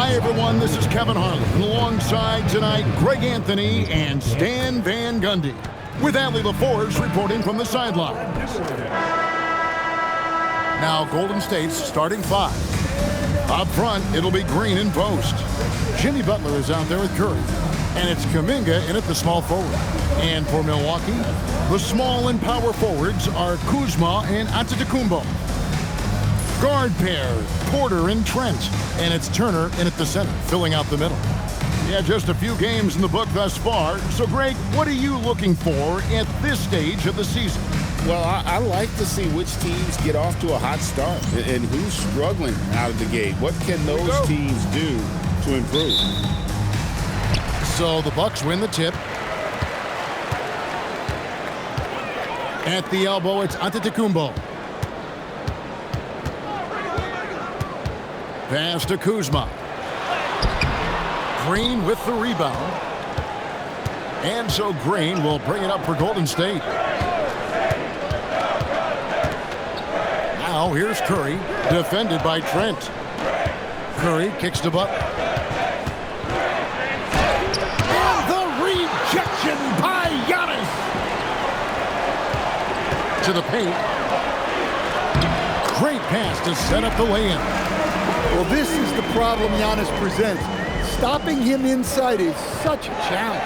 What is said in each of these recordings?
Hi, everyone. This is Kevin Harlan. Alongside tonight, Greg Anthony and Stan Van Gundy. With Allie LaForce reporting from the sidelines. Now, Golden State's starting five. Up front, it'll be Green in post. Jimmy Butler is out there with Curry. And it's Kuminga in at the small forward. And for Milwaukee, the small and power forwards are Kuzma and Antetokounmpo. Guard pair, Porter and Trent. And it's Turner in at the center, filling out the middle. Yeah, just a few games in the book thus far. So, Greg, what are you looking for at this stage of the season? Well, I like to see which teams get off to a hot start and who's struggling out of the gate. What can those teams do to improve? So the Bucks win the tip. At the elbow, it's Antetokounmpo. Pass to Kuzma. Green with the rebound. And so Green will bring it up for Golden State. Now here's Curry, defended by Trent. Curry kicks to Butler. And the rejection by Giannis. To the paint. Great pass to set up the lay-in. Well, this is the problem Giannis presents. Stopping him inside is such a challenge.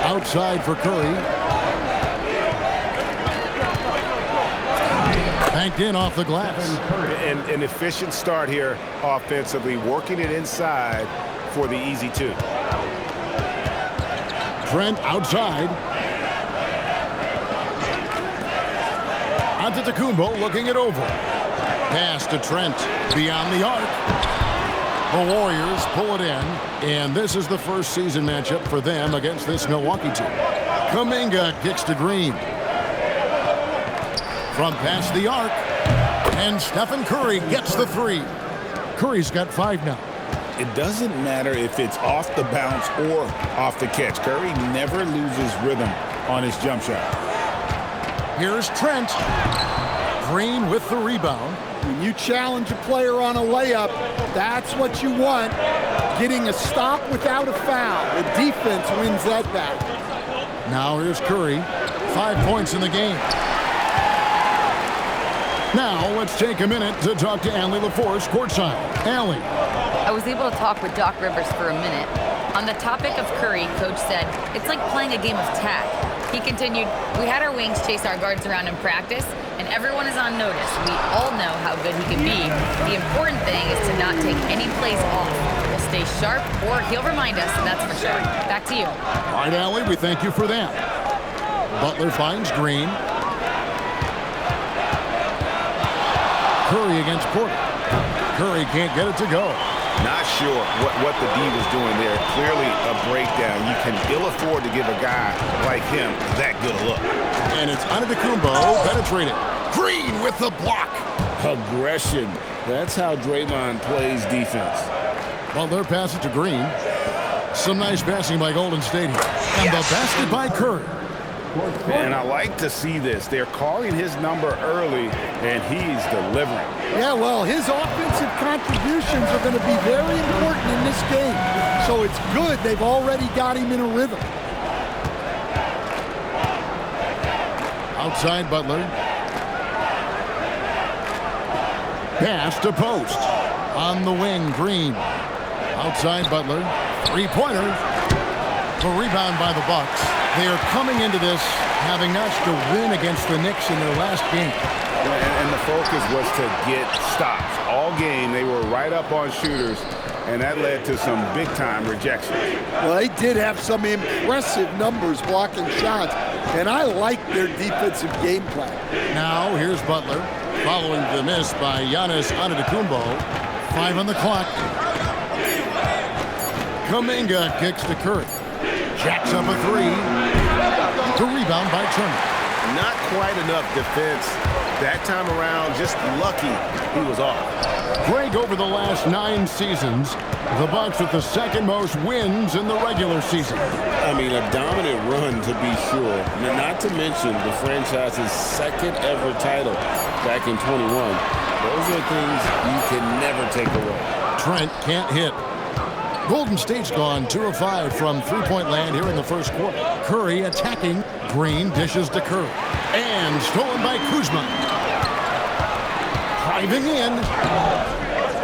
Outside for Curry. Banked in off the glass. An efficient start here offensively, working it inside for the easy two. Trent outside. Antetokounmpo looking it over. Pass to Trent beyond the arc. The Warriors pull it in, and this is the first season matchup for them against this Milwaukee team. Kuminga kicks to Green. From past the arc, and Stephen Curry gets the three. Curry's got 5 now. It doesn't matter if it's off the bounce or off the catch. Curry never loses rhythm on his jump shot. Here's Trent. Green with the rebound. When you challenge a player on a layup, that's what you want. Getting a stop without a foul. The defense wins that battle. Now here's Curry. 5 points in the game. Now let's take a minute to talk to Allie LaForce courtside. Allie. I was able to talk with Doc Rivers for a minute. On the topic of Curry, Coach said, it's like playing a game of tag. He continued, we had our wings chase our guards around in practice, and everyone is on notice. We all know how good he can be. The important thing is to not take any plays off. We'll stay sharp, or he'll remind us, that's for sure. Back to you. All right, Allie, we thank you for that. Butler finds Green. Curry against Porter. Curry can't get it to go. Not sure what the D was doing there. Clearly a breakdown. You can ill afford to give a guy like him that good a look. And it's Antetokounmpo penetrated. Green with the block. Aggression. That's how Draymond plays defense. Butler passes to Green. Some nice passing by Golden State here. And the basket by Curry. And I like to see this. They're calling his number early, and he's delivering. Yeah, well, his offensive contributions are going to be very important in this game. So it's good they've already got him in a rhythm. Outside Butler. Pass to post. On the wing, Green. Outside Butler. Three-pointer. The rebound by the Bucks. They are coming into this having notched a win against the Knicks in their last game. And the focus was to get stops. All game, they were right up on shooters, and that led to some big-time rejections. Well, they did have some impressive numbers blocking shots, and I like their defensive game plan. Now, here's Butler, following the miss by Giannis Antetokounmpo. 5 on the clock. Kuminga kicks to Curry. Jacks up a three. The rebound by Turner. Not quite enough defense that time around. Just lucky he was off. Greg, over the last 9 seasons, the Bucks with the second most wins in the regular season. I mean, a dominant run to be sure. Not to mention the franchise's second ever title back in 21. Those are things you can never take away. Trent can't hit. Golden State's gone 2 of 5 from three-point land here in the first quarter. Curry attacking. Green dishes to Curry. And stolen by Kuzma. Driving in.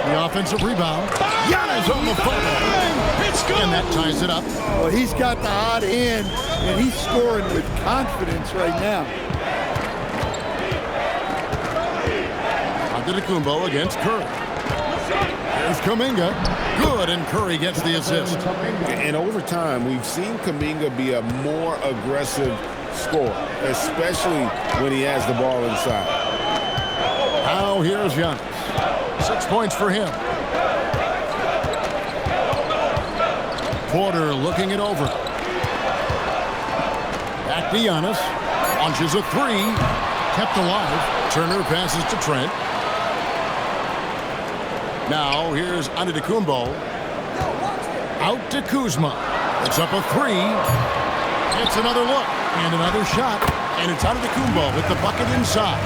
The offensive rebound. Giannis on the follow. It's good. And that ties it up. Well, he's got the hot hand, and he's scoring with confidence right now. Antetokounmpo against Curry. Here's Kuminga. Good, and Curry gets the assist. And over time, we've seen Kuminga be a more aggressive scorer, especially when he has the ball inside. Now here's Giannis. 6 points for him. Porter looking it over. Back to Giannis. Launches a three. Kept alive. Turner passes to Trent. Now here's Antetokounmpo. Out to Kuzma. It's up a three. It's another look. And another shot. And it's Antetokounmpo with the bucket inside.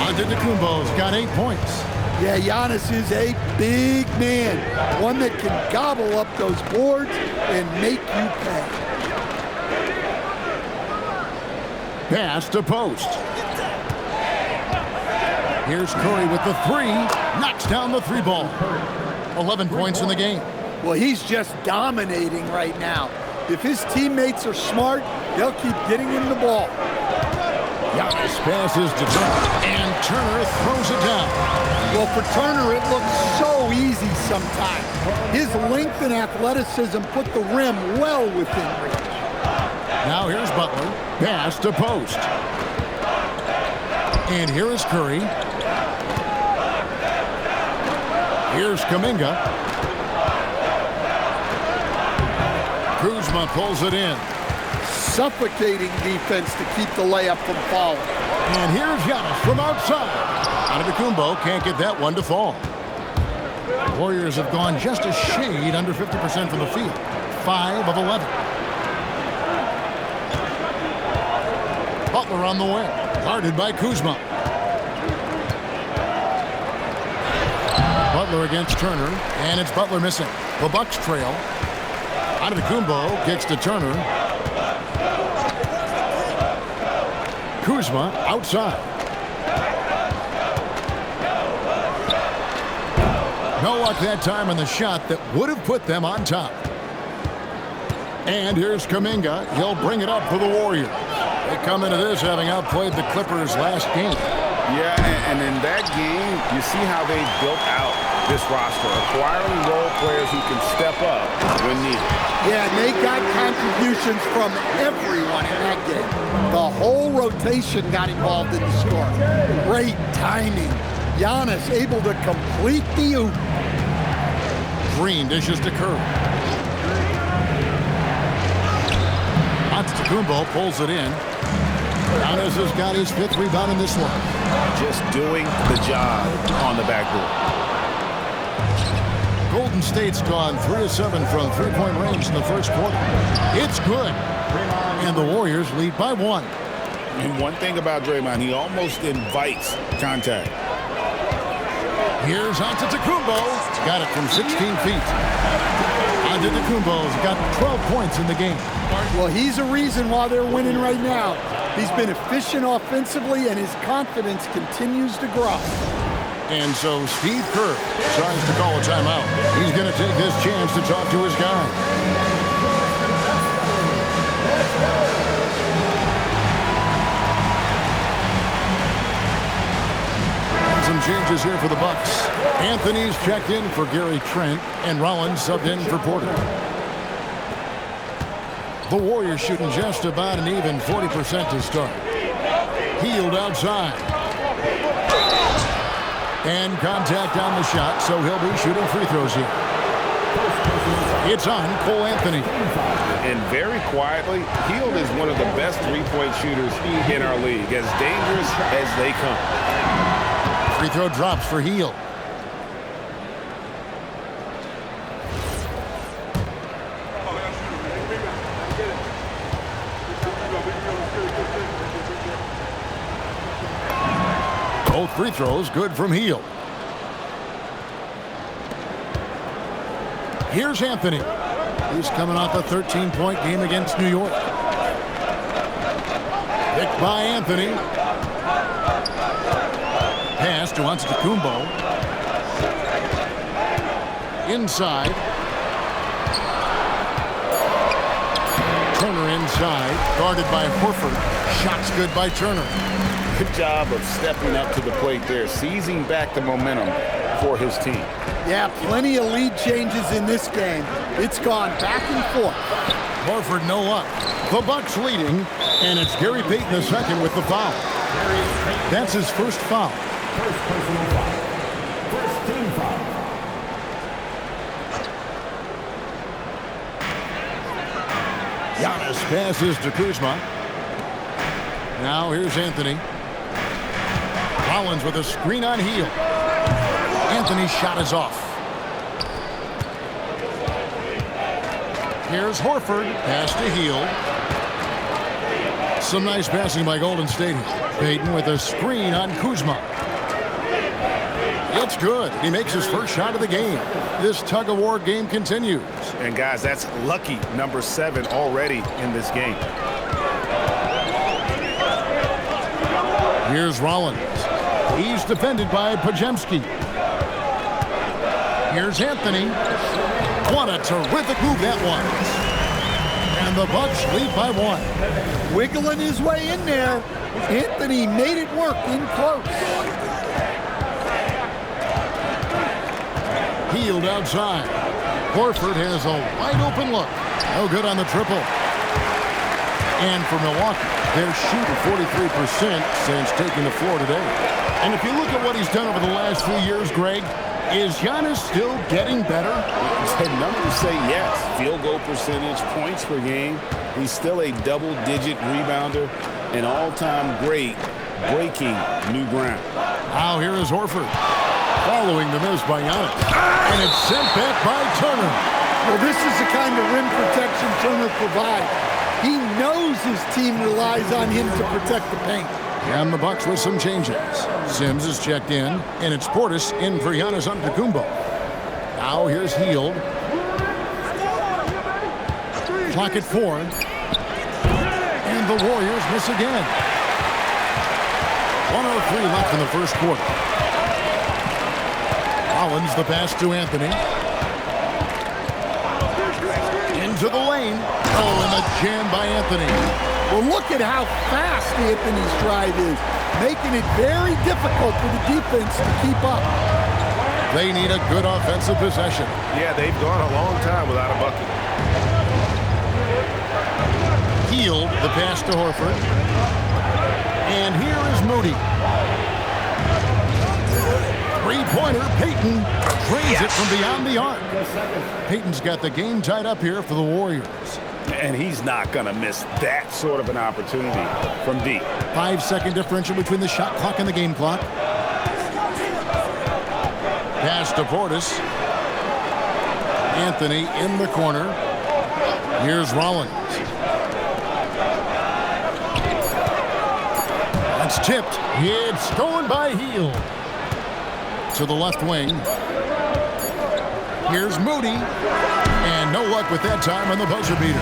Antetokounmpo's got 8 points. Yeah, Giannis is a big man. One that can gobble up those boards and make you pay. Pass to post. Here's Curry with the three. Knocks down the three ball. 11 points in the game. Well, he's just dominating right now. If his teammates are smart, they'll keep getting him the ball. Giannis passes to Turner, and Turner throws it down. Well, for Turner, it looks so easy sometimes. His length and athleticism put the rim well within reach. Now here's Butler. Pass to post. And here is Curry. Here's Kuminga. Kuzma pulls it in. Suffocating defense to keep the layup from falling. And here's Giannis from outside. Antetokounmpo can't get that one to fall. Warriors have gone just a shade under 50% from the field. 5 of 11. Butler on the wing. Guarded by Kuzma. Butler against Turner. And it's Butler missing. The Bucks trail. Antetokounmpo kicks to Turner. Kuzma outside. No luck that time on the shot that would have put them on top. And here's Kuminga. He'll bring it up for the Warriors. They come into this having outplayed the Clippers last game. Yeah, and in that game, you see how they built out this roster, acquiring role players who can step up when needed. Yeah, and they got contributions from everyone in that game. The whole rotation got involved in the score. Great timing. Giannis able to complete the oop. Green dishes to Curry. Antetokounmpo pulls it in. Giannis has got his 5th rebound in this one. Just doing the job on the backboard. Golden State's gone 3 of 7 from three-point range in the first quarter. It's good. And the Warriors lead by 1. And one thing about Draymond, he almost invites contact. Here's Antetokounmpo. Got it from 16 feet. Antetokounmpo's got 12 points in the game. Well, he's a reason why they're winning right now. He's been efficient offensively, and his confidence continues to grow. And so Steve Kerr decides to call a timeout. He's going to take this chance to talk to his guy. Some changes here for the Bucks. Anthony's checked in for Gary Trent, and Rollins subbed in for Porter. The Warriors shooting just about an even 40% to start. Hield outside. And contact on the shot, so he'll be shooting free throws here. It's on Cole Anthony. And very quietly, Hield is one of the best three-point shooters in our league, as dangerous as they come. Free throw drops for Hield. Both free throws good from Hield. Here's Anthony. He's coming off a 13-point game against New York. Picked by Anthony. Pass to Antetokounmpo. Inside. Turner inside. Guarded by Horford. Shots good by Turner. Good job of stepping up to the plate there, seizing back the momentum for his team. Yeah, plenty of lead changes in this game. It's gone back and forth. Horford no luck. The Bucks leading, and it's Gary Payton the second with the foul. That's his first foul. First personal foul. First team foul. Giannis passes to Kuzma. Now here's Anthony. Collins with a screen on Hield. Anthony's shot is off. Here's Horford. Pass to Hield. Some nice passing by Golden State. Payton with a screen on Kuzma. It's good. He makes his first shot of the game. This tug-of-war game continues. And guys, that's lucky number 7 already in this game. Here's Rollins. He's defended by Pajemski. Here's Anthony. What a terrific move that was. And the Bucks lead by 1. Wiggling his way in there. Anthony made it work in close. Hield outside. Horford has a wide open look. No good on the triple. And for Milwaukee, they're shooting 43% since taking the floor today. And if you look at what he's done over the last few years, Greg, is Giannis still getting better? The numbers say yes. Field goal percentage, points per game. He's still a double-digit rebounder, an all-time great, breaking new ground. Now here is Horford. Following the miss by Giannis. And it's sent back by Turner. Well, this is the kind of rim protection Turner provides. He knows his team relies on him to protect the paint. And the Bucks with some changes. Sims is checked in, and it's Portis in for Giannis Antetokounmpo. Now here's Hield. Clock at 4. And the Warriors miss again. 1:03 left in the first quarter. Collins the pass to Anthony. Into the lane. Oh, and the jam by Anthony. Well, look at how fast Anthony's drive is, making it very difficult for the defense to keep up. They need a good offensive possession. Yeah, they've gone a long time without a bucket. Hield the pass to Horford. And here is Moody. Three-pointer, Payton drains it from beyond the arc. Payton's got the game tied up here for the Warriors. And he's not going to miss that sort of an opportunity from deep. 5-second differential between the shot clock and the game clock. Pass to Portis. Anthony in the corner. Here's Rollins. That's tipped. It's stolen by Hield. To the left wing. Here's Moody. And no luck with that time on the buzzer beater.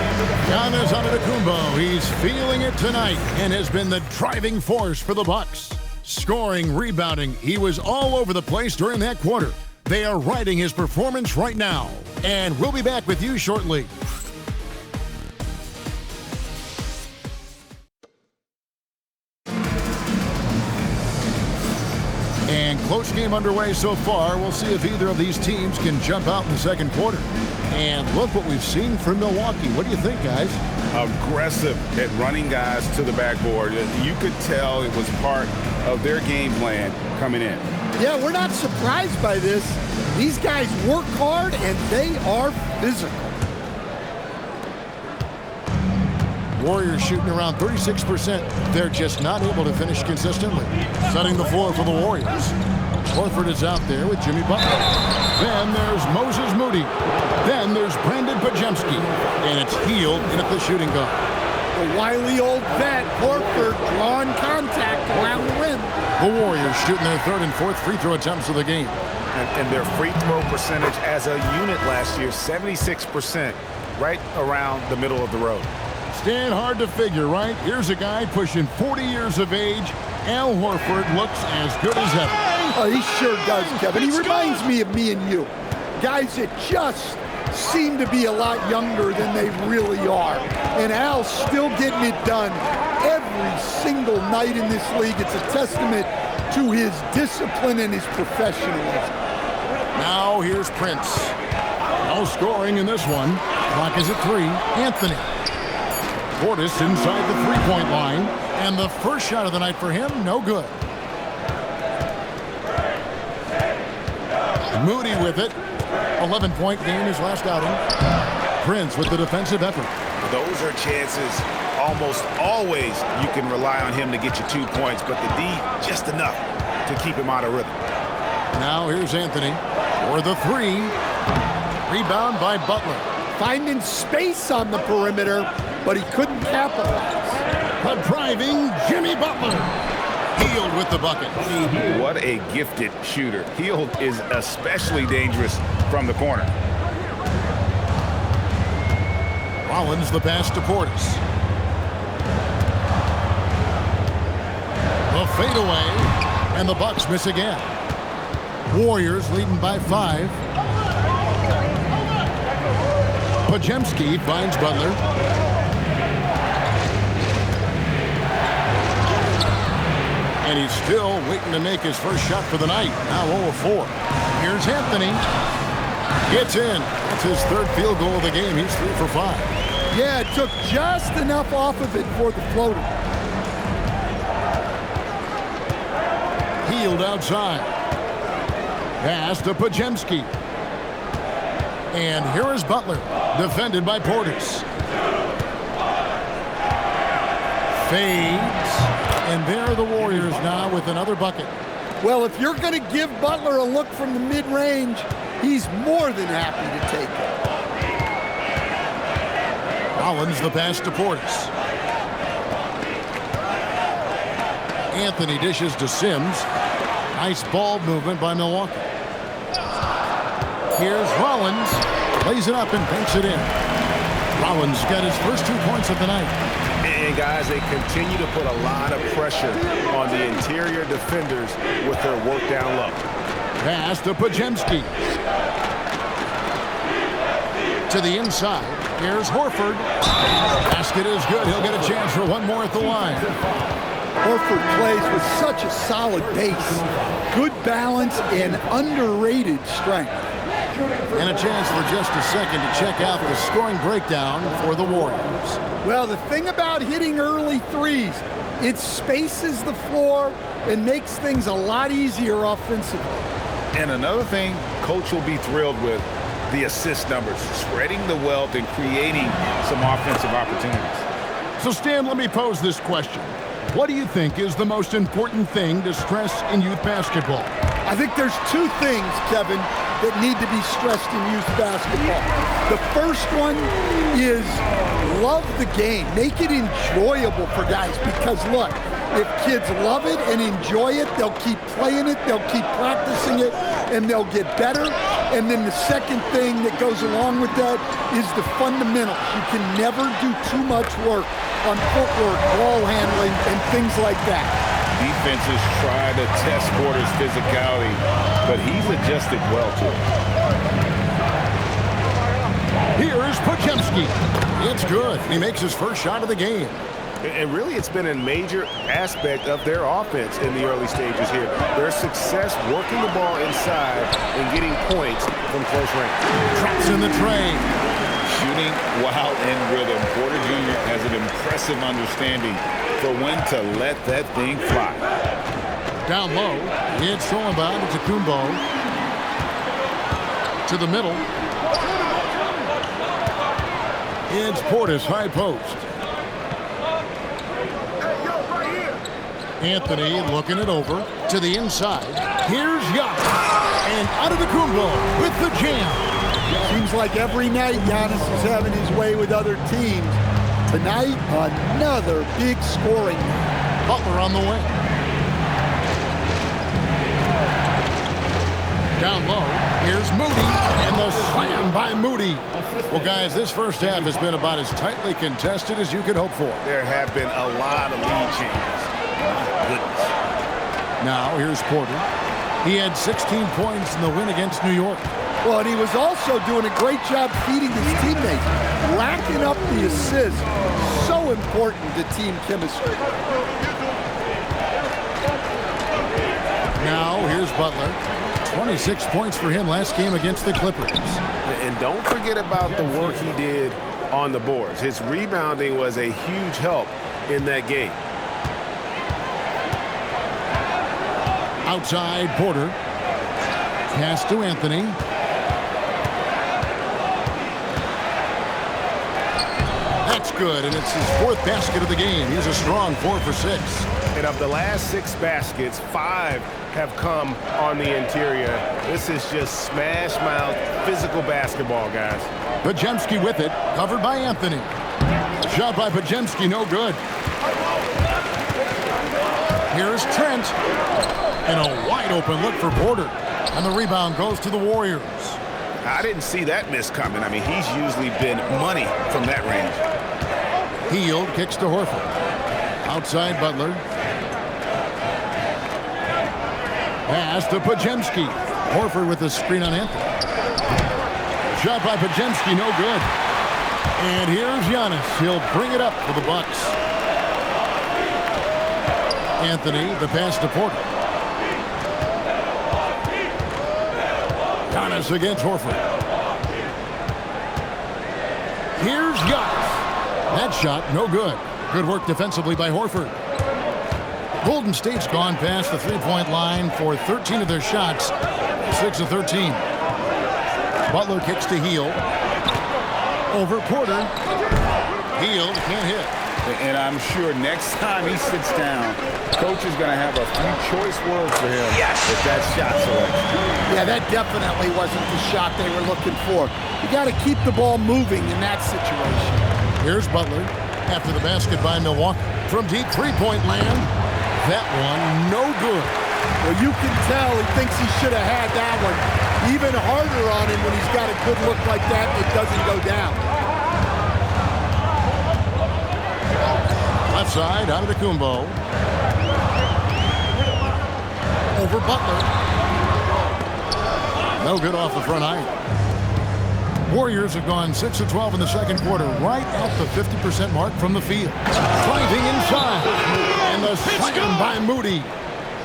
Giannis Antetokounmpo, he's feeling it tonight and has been the driving force for the Bucks. Scoring, rebounding, he was all over the place during that quarter. They are riding his performance right now. And we'll be back with you shortly. And close game underway so far. We'll see if either of these teams can jump out in the second quarter. And look what we've seen from Milwaukee. What do you think, guys? Aggressive at running guys to the backboard. You could tell it was part of their game plan coming in. Yeah, we're not surprised by this. These guys work hard and they are physical. Warriors shooting around 36%. They're just not able to finish consistently. Setting the floor for the Warriors. Horford is out there with Jimmy Butler. Then there's Moses Moody. Then there's Brandon Pajemski. And it's Hield in at the shooting guard. The wily old vet, Horford, drawing contact around the rim. The Warriors shooting their third and fourth free throw attempts of the game. And their free throw percentage as a unit last year, 76%, right around the middle of the road. Stan, hard to figure, right? Here's a guy pushing 40 years of age. Al Horford looks as good as ever. Oh, he sure does, Kevin. He reminds me of me and you. Guys that just seem to be a lot younger than they really are. And Al's still getting it done every single night in this league. It's a testament to his discipline and his professionalism. Now here's Prince. No scoring in this one. Clock is at 3. Anthony. Portis inside the three-point line. And the first shot of the night for him, no good. Moody with it. 11-point game his last outing. Prince with the defensive effort. Those are chances almost always you can rely on him to get you 2 points, but the D just enough to keep him out of rhythm. Now here's Anthony for the 3. Rebound by Butler. Finding space on the perimeter, but he couldn't capitalize. The driving Jimmy Butler. Hield with the bucket. What a gifted shooter. Hield is especially dangerous from the corner. Rollins the pass to Portis. The fadeaway, and the Bucks miss again. Warriors leading by 5. Podziemski finds Butler. And he's still waiting to make his first shot for the night. Now 0 of 4. Here's Anthony. Gets in. That's his third field goal of the game. He's 3 for 5. Yeah, it took just enough off of it for the floater. Hield outside. Pass to Podziemski. And here is Butler, defended by Portis. Fades. And there are the Warriors now with another bucket. Well, if you're going to give Butler a look from the mid-range, he's more than happy to take it. Rollins the pass to Portis. Anthony dishes to Sims. Nice ball movement by Milwaukee. Here's Rollins. Lays it up and banks it in. Rollins got his first 2 points of the night. And guys, they continue to put a lot of pressure on the interior defenders with their work down low. Pass to Podziemski. To the inside. Here's Horford. Basket is good. He'll get a chance for one more at the line. Horford plays with such a solid base. Good balance and underrated strength. And a chance for just a second to check out the scoring breakdown for the Warriors. Well, the thing about hitting early threes, it spaces the floor and makes things a lot easier offensively. And another thing Coach will be thrilled with, the assist numbers, spreading the wealth and creating some offensive opportunities. So, Stan, let me pose this question. What do you think is the most important thing to stress in youth basketball? I think there's 2 things, Kevin, that need to be stressed in youth basketball. The first one is love the game. Make it enjoyable for guys because, look, if kids love it and enjoy it, they'll keep playing it, they'll keep practicing it, and they'll get better. And then the second thing that goes along with that is the fundamentals. You can never do too much work on footwork, ball handling, and things like that. Defenses try to test Porter's physicality, but he's adjusted well to it. Here is Podziemski. It's good. He makes his first shot of the game. And really, it's been a major aspect of their offense in the early stages here. Their success working the ball inside and getting points from close range. Traps in the tray. Shooting while in rhythm. Porter Jr. has an impressive understanding for when to let that thing fly. Down low, it's thrown by to Kumbo. To the middle. It's Portis, high post. Anthony looking it over to the inside. Here's Giannis. And out of the Kumbo with the jam. Seems like every night Giannis is having his way with other teams. Tonight, another big scoring. Butler on the wing. Down low, here's Moody, and the slam by Moody. Well, guys, this first half has been about as tightly contested as you could hope for. There have been a lot of lead changes. My goodness. Now, here's Porter. He had 16 points in the win against New York. Well, and he was also doing a great job feeding his teammates, racking up the assists. So important to team chemistry. Now, here's Butler. 26 points for him last game against the Clippers. And don't forget about the work he did on the boards. His rebounding was a huge help in that game. Outside, Porter. Pass to Anthony. That's good, and it's his fourth basket of the game. He's a strong 4 for 6. And of the last 6 baskets, 5 have come on the interior. This is just smash mouth physical basketball, guys. Podziemski with it, covered by Anthony. Shot by Podziemski, no good. Here's Trent. And a wide open look for Porter. And the rebound goes to the Warriors. I didn't see that miss coming. I mean, he's usually been money from that range. Hield kicks to Horford. Outside Butler. Pass to Podziemski. Horford with the screen on Anthony. Shot by Podziemski, no good. And here's Giannis. He'll bring it up for the Bucks. Anthony, the pass to Porter. Giannis against Horford. Here's Giannis. That shot, no good. Good work defensively by Horford. Golden State's gone past the three-point line for 13 of their shots, 6 of 13. Butler kicks to Hield. Over Porter. Hield can't hit. And I'm sure next time he sits down, coach is going to have a few choice words for him with that shot selection. Yeah, that definitely wasn't the shot they were looking for. You got to keep the ball moving in that situation. Here's Butler after the basket by Milwaukee. From deep three-point land, that one no good. Well, you can tell he thinks he should have had that one. Even harder on him when he's got a good look like that and it doesn't go down. Left side, Antetokounmpo. Over Butler. No good off the front height. Warriors have gone 6 of 12 in the second quarter, right at the 50% mark from the field. Driving inside. And the slam by Moody.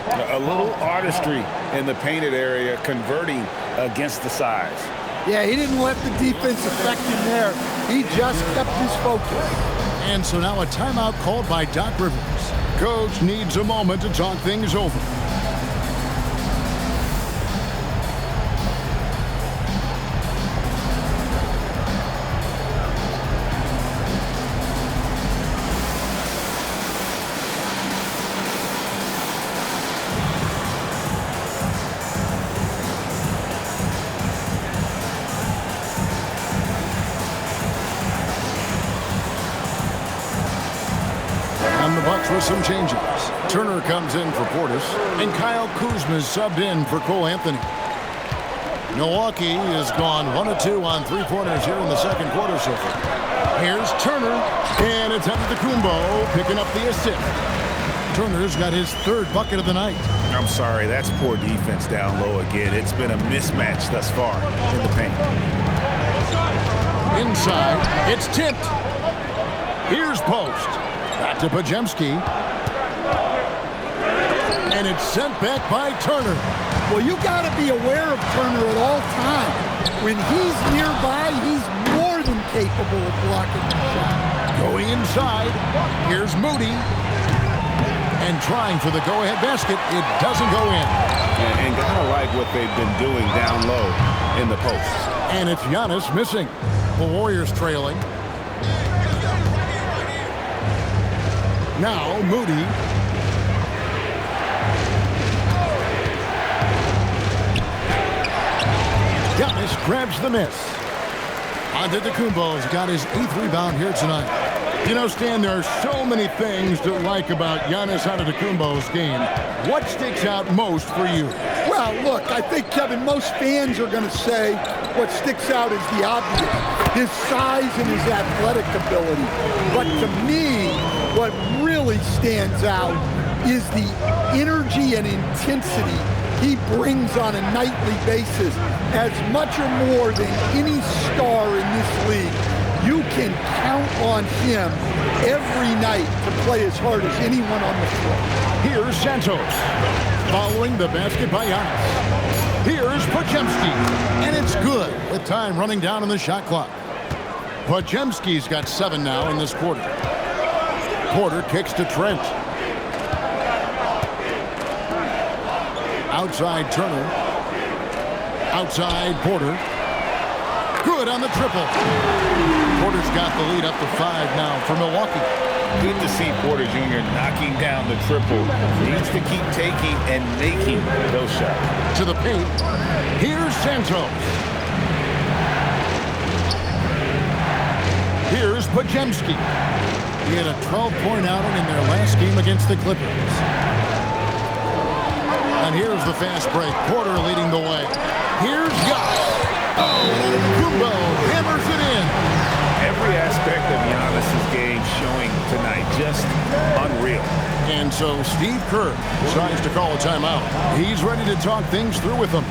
A little artistry in the painted area, converting against the size. Yeah, he didn't let the defense affect him there. He just kept his focus. And so now a timeout called by Doc Rivers. Coach needs a moment to talk things over. With some changes. Turner comes in for Portis, and Kyle Kuzma is subbed in for Cole Anthony. Milwaukee has gone 1 of 2 on three-pointers here in the second quarter so far. Here's Turner, and it's Antetokounmpo picking up the assist. Turner's got his third bucket of the night. I'm sorry, that's poor defense down low again. It's been a mismatch thus far in the paint. Inside, it's tipped. Here's Post. Back to Podziemski. And it's sent back by Turner. Well, you got to be aware of Turner at all times. When he's nearby, he's more than capable of blocking the shot. Going inside, here's Moody. And trying for the go-ahead basket, it doesn't go in. And gotta like what they've been doing down low in the posts. And it's Giannis missing. The Warriors trailing. Now Moody. Giannis grabs the miss. Antetokounmpo's got his 8th rebound here tonight. You know, Stan, there are so many things to like about Giannis Antetokounmpo's game. What sticks out most for you? Well, look, I think, Kevin, most fans are going to say what sticks out is the obvious, his size and his athletic ability. But to me, what really stands out is the energy and intensity he brings on a nightly basis, as much or more than any star in this league. You can count on him every night to play as hard as anyone on the floor. Here's Santos, following the basket by Giannis. Here's Podziemski, and it's good with time running down on the shot clock. Podziemski's got 7 now in this quarter. Porter kicks to Trent. Outside Turner. Outside Porter. Good on the triple. Porter's got the lead up to 5 now for Milwaukee. Good to see Porter Jr. knocking down the triple. Needs to keep taking and making those shots. To the paint. Here's Santos. Here's Podziemski. He had a 12-point outing in their last game against the Clippers. And here's the fast break. Porter leading the way. Here's Giannis. Oh, Kumbo hammers it in. Every aspect of Giannis' game showing tonight, just unreal. And so Steve Kerr decides to call a timeout. He's ready to talk things through with them.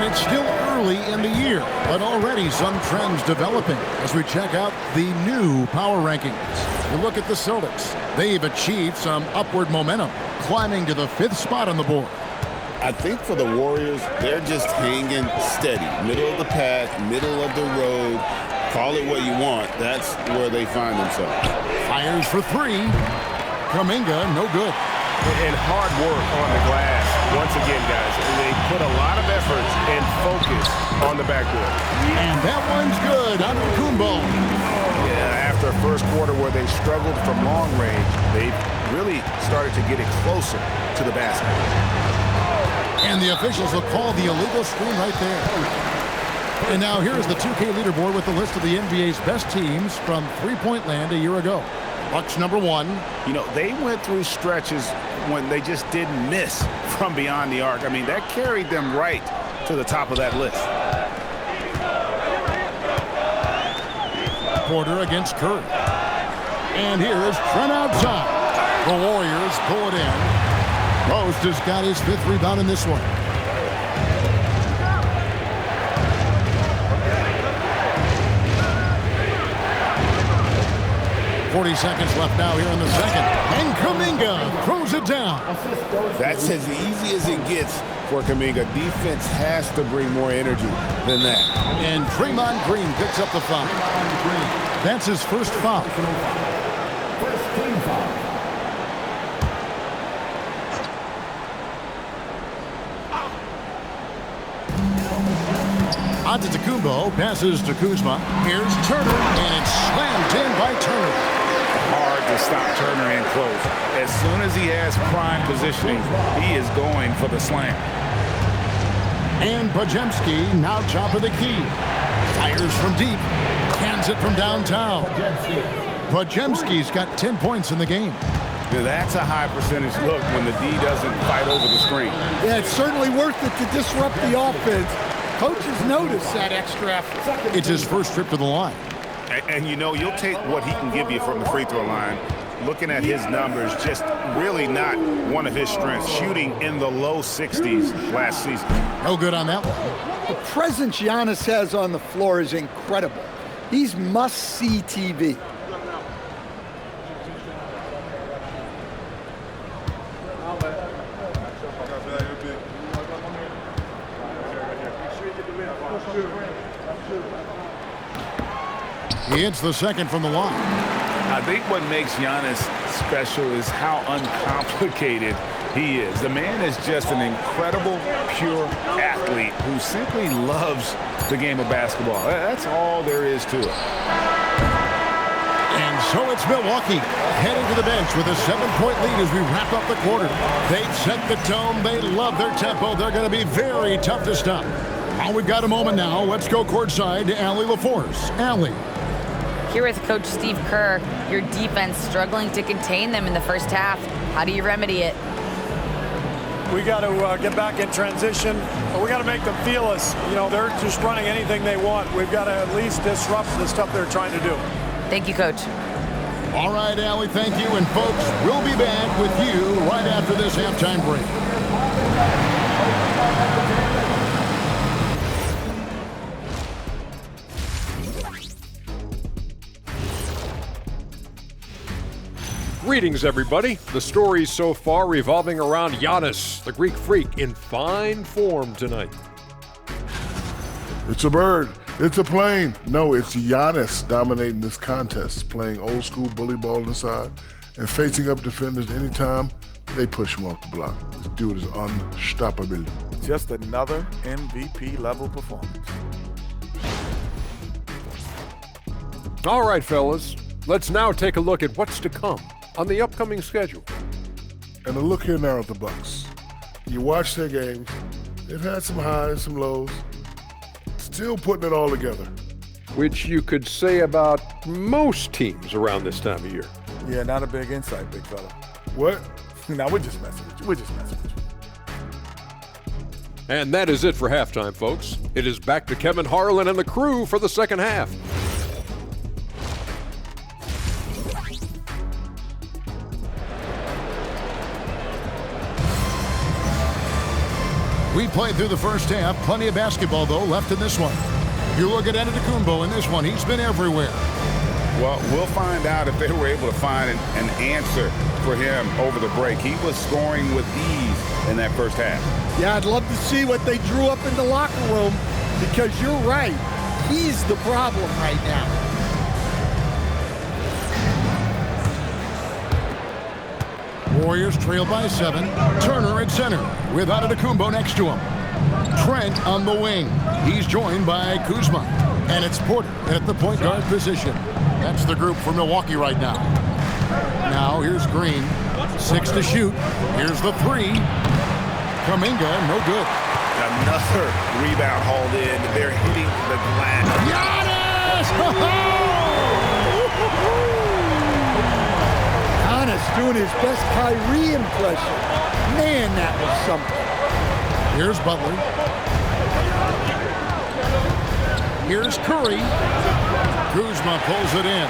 It's still early in the year, but already some trends developing as we check out the new power rankings. You look at the Celtics. They've achieved some upward momentum, climbing to the 5th spot on the board. I think for the Warriors, they're just hanging steady. Middle of the pack, middle of the road. Call it what you want. That's where they find themselves. Fires for 3. Kuminga, no good. And hard work on the glass. Once again, guys, they put a lot of effort and focus on the backboard. And that one's good. Antetokounmpo. Yeah, after a first quarter where they struggled from long range, they really started to get it closer to the basket. And the officials will call the illegal screen right there. And now here's the 2K leaderboard with the list of the NBA's best teams from three-point land a year ago. Bucks number 1. You know, they went through stretches when they just didn't miss from beyond the arc. I mean, that carried them right to the top of that list. Porter against Curry. And here's Trent outside. The Warriors pull it in. Post has got his 5th rebound in this one. .40 seconds left now here in the second. And Kuminga throws it down. That's as easy as it gets for Kuminga. Defense has to bring more energy than that. And Draymond Green picks up the foul. That's his first foul. First team foul. Antetokounmpo passes to Kuzma. Here's Turner, and it's slammed in by Turner. Hard to stop Turner in close. As soon as he has prime positioning, he is going for the slam. And Podziemski now top of the key. Fires from deep. Cans it from downtown. Podziemski's got 10 points in the game. Yeah, that's a high percentage look when the D doesn't fight over the screen. Yeah, it's certainly worth it to disrupt the offense. Coaches notice that extra effort. It's his first trip to the line. And you know, you'll take what he can give you from the free throw line. Looking at his numbers, just really not one of his strengths. Shooting in the low 60s last season. No good on that one. The presence Giannis has on the floor is incredible. He's must-see TV. He hits the second from the line. I think what makes Giannis special is how uncomplicated he is. The man is just an incredible, pure athlete who simply loves the game of basketball. That's all there is to it. And so it's Milwaukee heading to the bench with a 7-point lead as we wrap up the quarter. They've set the tone. They love their tempo. They're going to be very tough to stop. Well, we've got a moment now. Let's go courtside to Allie LaForce. Allie. Here with Coach Steve Kerr, your defense struggling to contain them in the first half. How do you remedy it? We got to get back in transition, but we got to make them feel us. You know, they're just running anything they want. We've got to at least disrupt the stuff they're trying to do. Thank you, Coach. All right, Allie, thank you. And folks, we'll be back with you right after this halftime break. Greetings, everybody. The stories so far revolving around Giannis, the Greek freak, in fine form tonight. It's a bird. It's a plane. No, it's Giannis dominating this contest, playing old school bully ball inside and facing up defenders anytime they push him off the block. This dude is unstoppable. Just another MVP level performance. All right, fellas, let's now take a look at what's to come on the upcoming schedule. And a look here now at the Bucks. You watch their games. They've had some highs, some lows. Still putting it all together. Which you could say about most teams around this time of year. Yeah, not a big insight, big fella. What? No, we're just messing with you. We're just messing with you. And that is it for halftime, folks. It is back to Kevin Harlan and the crew for the second half. We played through the first half. Plenty of basketball, though, left in this one. You look at Antetokounmpo in this one. He's been everywhere. Well, we'll find out if they were able to find an answer for him over the break. He was scoring with ease in that first half. Yeah, I'd love to see what they drew up in the locker room because you're right. He's the problem right now. Warriors trail by 7. Turner at center with Antetokounmpo next to him. Trent on the wing. He's joined by Kuzma. And it's Porter at the point guard position. That's the group for Milwaukee right now. Now here's Green. 6 to shoot. Here's the 3. Kuminga, no good. Another rebound hauled in. They're hitting the glass. Giannis! Giannis doing his best Kyrie impression. Man, that was something. Here's Butler. Here's Curry. Kuzma pulls it in.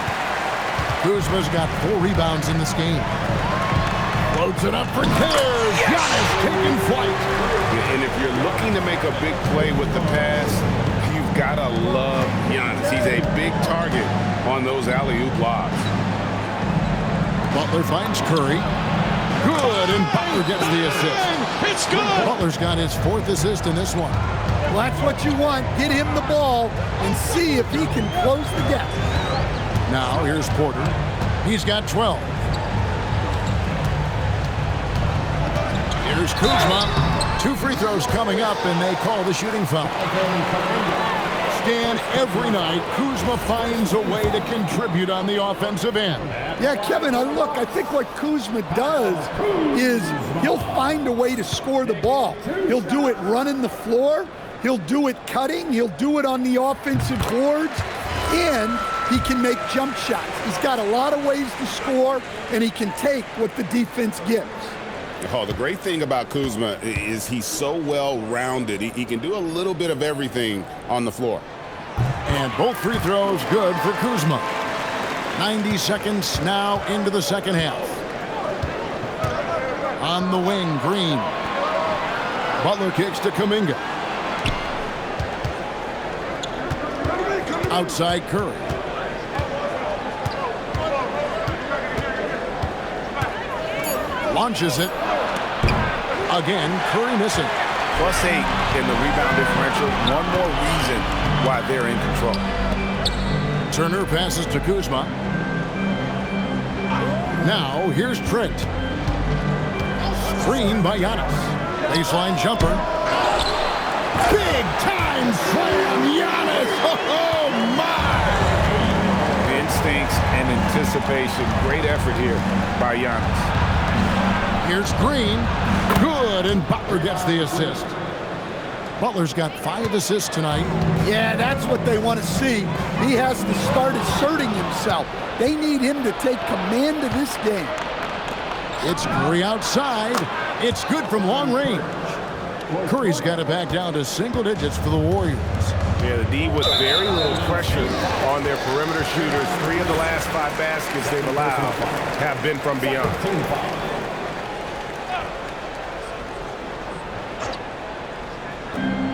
Kuzma's got 4 rebounds in this game. Loads it up for Cares. Giannis taking flight. And if you're looking to make a big play with the pass, you've got to love Giannis. He's a big target on those alley-oop lobs. Butler finds Curry. Good, and Butler gets the assist. It's good. Butler's got his 4th assist in this one. Well, that's what you want. Get him the ball and see if he can close the gap. Now here's Porter. He's got 12. Here's Kuzma. 2 free throws coming up, and they call the shooting foul. Stan, every night, Kuzma finds a way to contribute on the offensive end. Yeah, Kevin, I think what Kuzma does is he'll find a way to score the ball. He'll do it running the floor. He'll do it cutting. He'll do it on the offensive boards. And he can make jump shots. He's got a lot of ways to score, and he can take what the defense gives. Oh, the great thing about Kuzma is he's so well-rounded. He can do a little bit of everything on the floor. And both free throws good for Kuzma. 90 seconds now into the second half. On the wing, Green. Butler kicks to Kuminga. Outside Curry. Launches it. Again, Curry missing. +8 in the rebound differential. One more reason why they're in control. Turner passes to Kuzma. Now here's Trent. Screen by Giannis. Baseline jumper. Big time slam, Giannis. Oh my! Instincts and anticipation. Great effort here by Giannis. Here's Green. Good, and Butler gets the assist. Butler's got 5 assists tonight. Yeah, that's what they want to see. He has to start asserting himself. They need him to take command of this game. It's Curry outside. It's good from long range. Curry's got it back down to single digits for the Warriors. Yeah, the D with very little pressure on their perimeter shooters. 3 of the last 5 baskets they've allowed have been from beyond.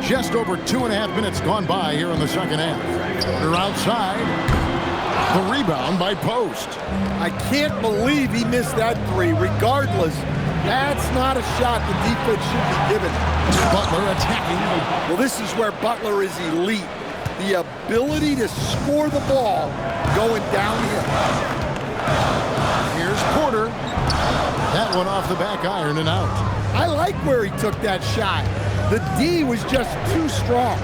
Just over 2.5 minutes gone by here in the second half. They're outside. The rebound by Post. I can't believe he missed that 3. Regardless, that's not a shot the defense should be given. Butler attacking. Well, this is where Butler is elite. The ability to score the ball going downhill. Here's Porter. That one off the back iron and out. I like where he took that shot. The D was just too strong.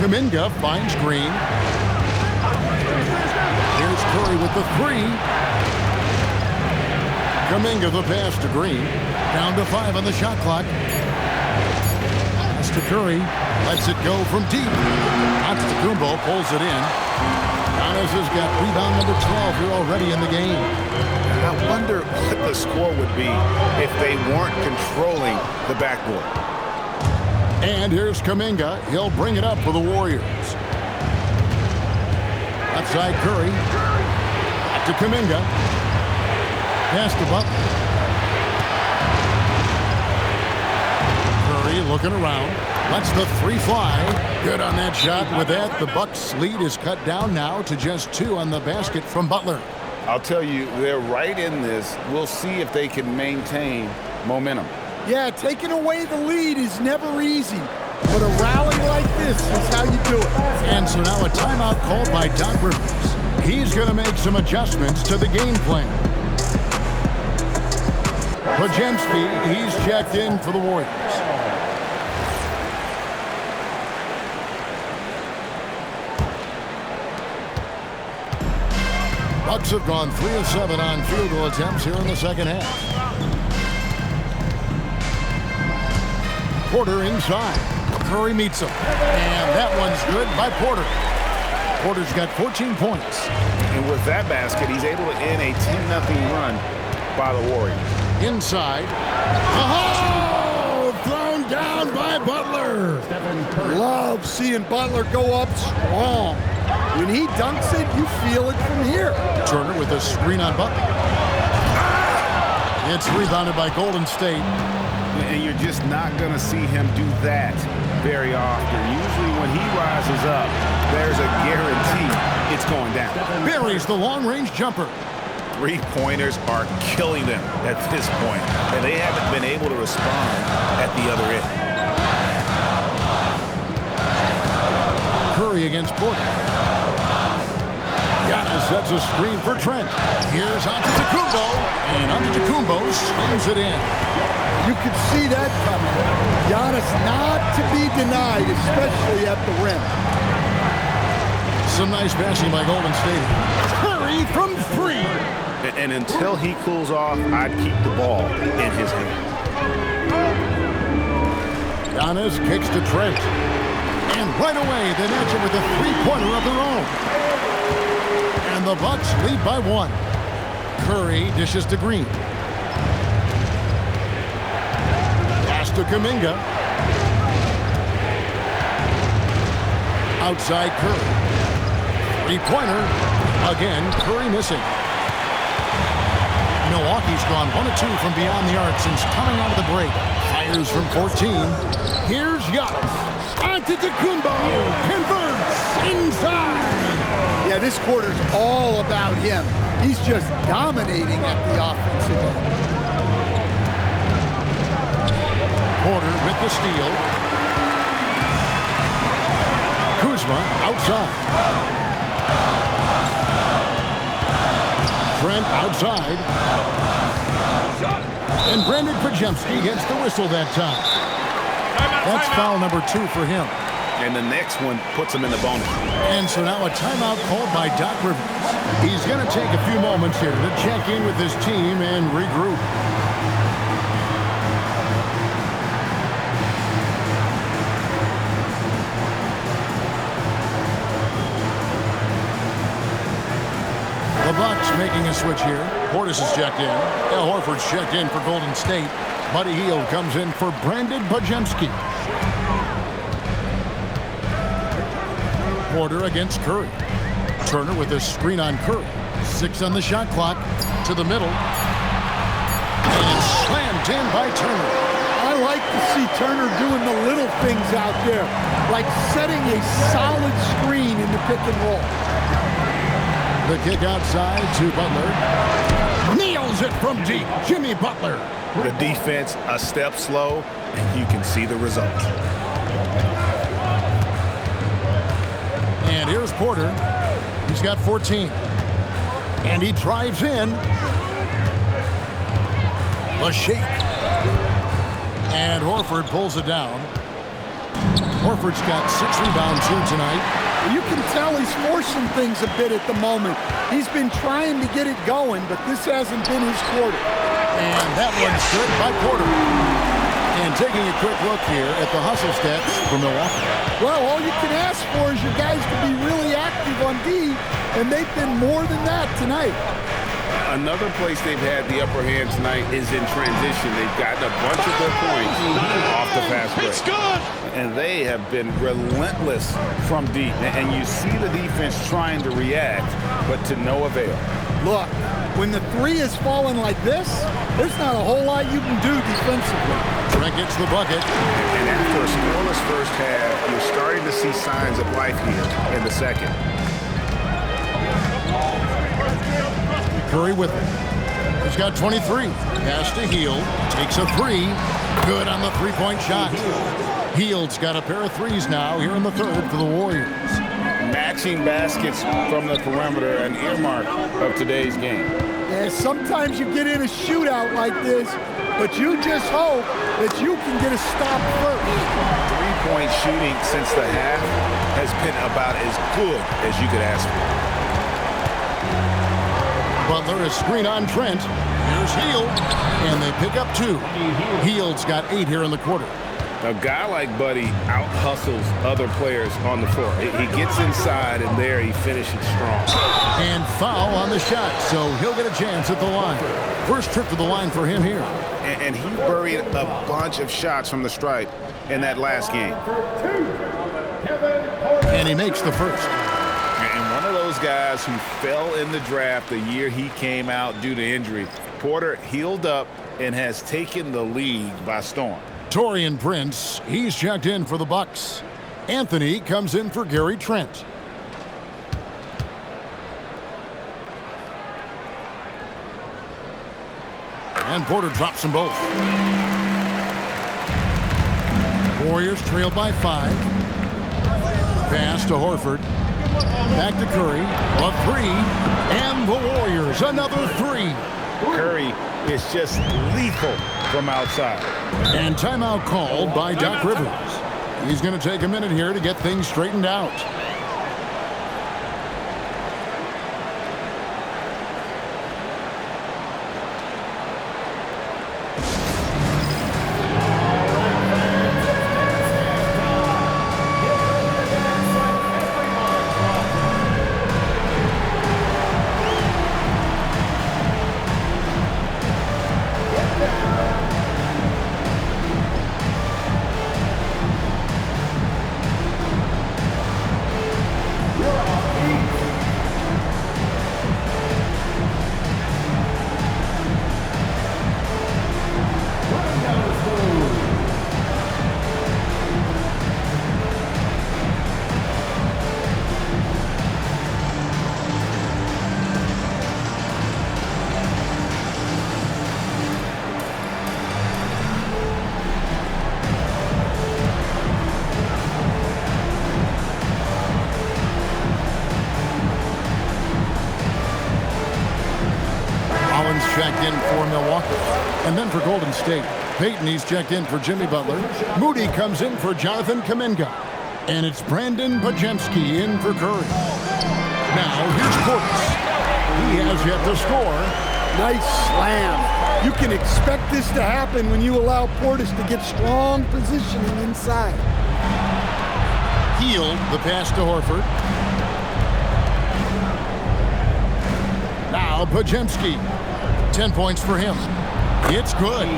Kuminga finds Green. Here's Curry with the 3. Kuminga the pass to Green. Down to 5 on the shot clock. Pass to Curry. Lets it go from deep. Antetokounmpo pulls it in. Giannis has got rebound number 12 here already in the game. I wonder what the score would be if they weren't controlling the backboard. And here's Kuminga. He'll bring it up for the Warriors. Outside Curry. Back to Kuminga. Pass to Butler. Curry looking around. Lets the 3 fly. Good on that shot. With that, the Bucks' lead is cut down now to just 2 on the basket from Butler. I'll tell you, they're right in this. We'll see if they can maintain momentum. Yeah, taking away the lead is never easy. But a rally like this is how you do it. And so now a timeout called by Doc Rivers. He's going to make some adjustments to the game plan. Podziemski, he's checked in for the Warriors. Bucks have gone 3 of 7 on field goal attempts here in the second half. Porter inside. Curry meets him. And that one's good by Porter. Porter's got 14 points. And with that basket, he's able to end a 10-0 run by the Warriors. Inside. Oh! Thrown down by Butler. Love seeing Butler go up strong. When he dunks it, you feel it from here. Turner with a screen on Butler. It's rebounded by Golden State. And you're just not going to see him do that very often. Usually when he rises up, there's a guarantee it's going down. Buries the long-range jumper. 3-pointers are killing them at this point, and they haven't been able to respond at the other end. Curry against Porter. Giannis sets a screen for Trent. Here's Antetokounmpo, and Antetokounmpo swings it in. You could see that coming. Giannis not to be denied, especially at the rim. Some nice passing by Golden State. Curry from 3. And until he cools off, I'd keep the ball in his hand. Giannis kicks to Trent. And right away, they match it with a 3-pointer of their own. And the Bucks lead by 1. Curry dishes to Green. Pass to Kuminga. Outside Curry. 3-pointer. Again, Curry missing. Milwaukee's gone 1 of 2 from beyond the arc since coming out of the break. Fires from 14. Here's Giannis. Antetokounmpo converts inside. Yeah, this quarter's all about him. He's just dominating at the offensive end. Porter with the steal. Kuzma outside. Trent outside. And Brandon Pajemski gets the whistle that time. That's foul number 2 for him. And the next one puts him in the bonus. And so now a timeout called by Doc Rivers. He's going to take a few moments here to check in with his team and regroup. The Bucks making a switch here. Portis is checked in. Al Horford's checked in for Golden State. Buddy Hield comes in for Brandon Pajemski. Porter against Curry. Turner with a screen on Curry. 6 on the shot clock. To the middle. And slammed in by Turner. I like to see Turner doing the little things out there, like setting a solid screen in the pick and roll. The kick outside to Butler. Nails it from deep. Jimmy Butler. The defense a step slow, and you can see the result. And here's Porter. He's got 14. And he drives in. A shake. And Horford pulls it down. Horford's got 6 rebounds here tonight. You can tell he's forcing things a bit at the moment. He's been trying to get it going, but this hasn't been his quarter. And that one's good by Porter. And taking a quick look here at the hustle stats for Milwaukee. Well, all you can ask for is your guys to be really active on D, and they've been more than that tonight. Another place they've had the upper hand tonight is in transition. They've gotten a bunch of their points off the fast break. It's good! And they have been relentless from deep. And you see the defense trying to react, but to no avail. Look, when the 3 is falling like this, there's not a whole lot you can do defensively. Trent gets the bucket. And after a scoreless first half, you're starting to see signs of life here in the second. Curry with it. He's got 23. Pass to Hield. Takes a 3. Good on the three-point shot. Hield's got a pair of 3s now here in the third for the Warriors. Matching baskets from the perimeter, an earmark of today's game. Yeah, sometimes you get in a shootout like this, but you just hope that you can get a stop first. 3-point shooting since the half has been about as good as you could ask for. Butler is screen on Trent. Here's Hield, and they pick up 2. Hield's got 8 here in the quarter. A guy like Buddy out-hustles other players on the floor. He gets inside, and there he finishes strong. And foul on the shot, so he'll get a chance at the line. First trip to the line for him here. And he buried a bunch of shots from the stripe in that last game. And he makes the first. And one of those guys who fell in the draft the year he came out due to injury. Porter healed up and has taken the league by storm. Taurean Prince, he's checked in for the Bucks. Anthony comes in for Gary Trent. And Porter drops them both. Warriors trail by 5. Pass to Horford. Back to Curry. A 3. And the Warriors, another 3. Curry is just lethal from outside. And timeout called by Doc Rivers. He's going to take a minute here to get things straightened out. checked in for Milwaukee. And then for Golden State, Peyton, he's checked in for Jimmy Butler. Moody comes in for Jonathan Kuminga. And it's Brandon Pajemski in for Curry. Now, here's Portis. He has yet to score. Nice slam. You can expect this to happen when you allow Portis to get strong positioning inside. Hield the pass to Horford. Now Pajemski. 10 points for him. It's good.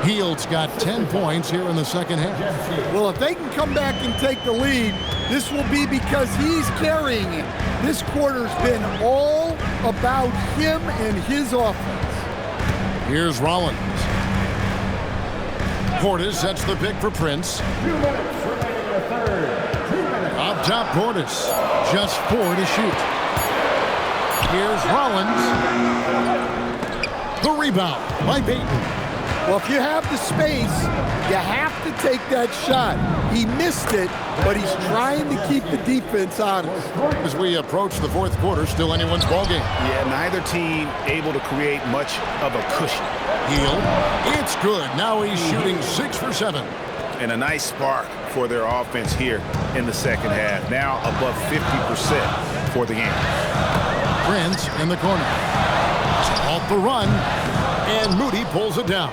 Hield's got 10 points here in the second half. Well, if they can come back and take the lead, this will be because he's carrying it. This quarter's been all about him and his offense. Here's Rollins. Portis sets the pick for Prince. 2 minutes remaining in the third. 2 minutes. Up top, Portis. Just 4 to shoot. Here's Rollins. The rebound by Peyton. Well, if you have the space, you have to take that shot. He missed it, but he's trying to keep the defense honest. As we approach the fourth quarter, still anyone's ballgame. Yeah, neither team able to create much of a cushion. Hield. It's good. Now he's shooting 6 for 7. And a nice spark for their offense here in the second half. Now above 50% for the game. Prince in the corner. Off the run, and Moody pulls it down.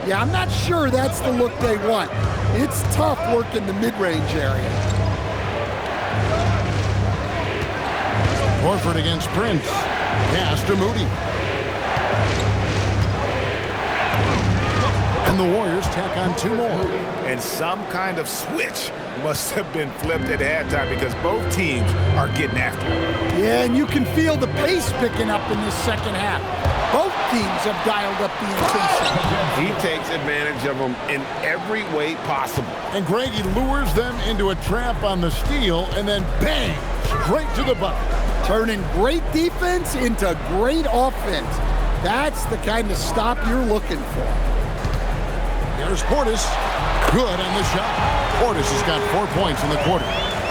Yeah, I'm not sure that's the look they want. It's tough working the mid-range area. Horford against Prince. Pass to Moody. And the Warriors tack on 2 more. And some kind of switch must have been flipped at halftime because both teams are getting after it. Yeah, and you can feel the pace picking up in this second half. Both teams have dialed up the intensity. He takes advantage of them in every way possible. And Greg, he lures them into a trap on the steal, and then bang, straight to the bucket. Turning great defense into great offense. That's the kind of stop you're looking for. There's Portis. Good on the shot. Portis has got 4 points in the quarter.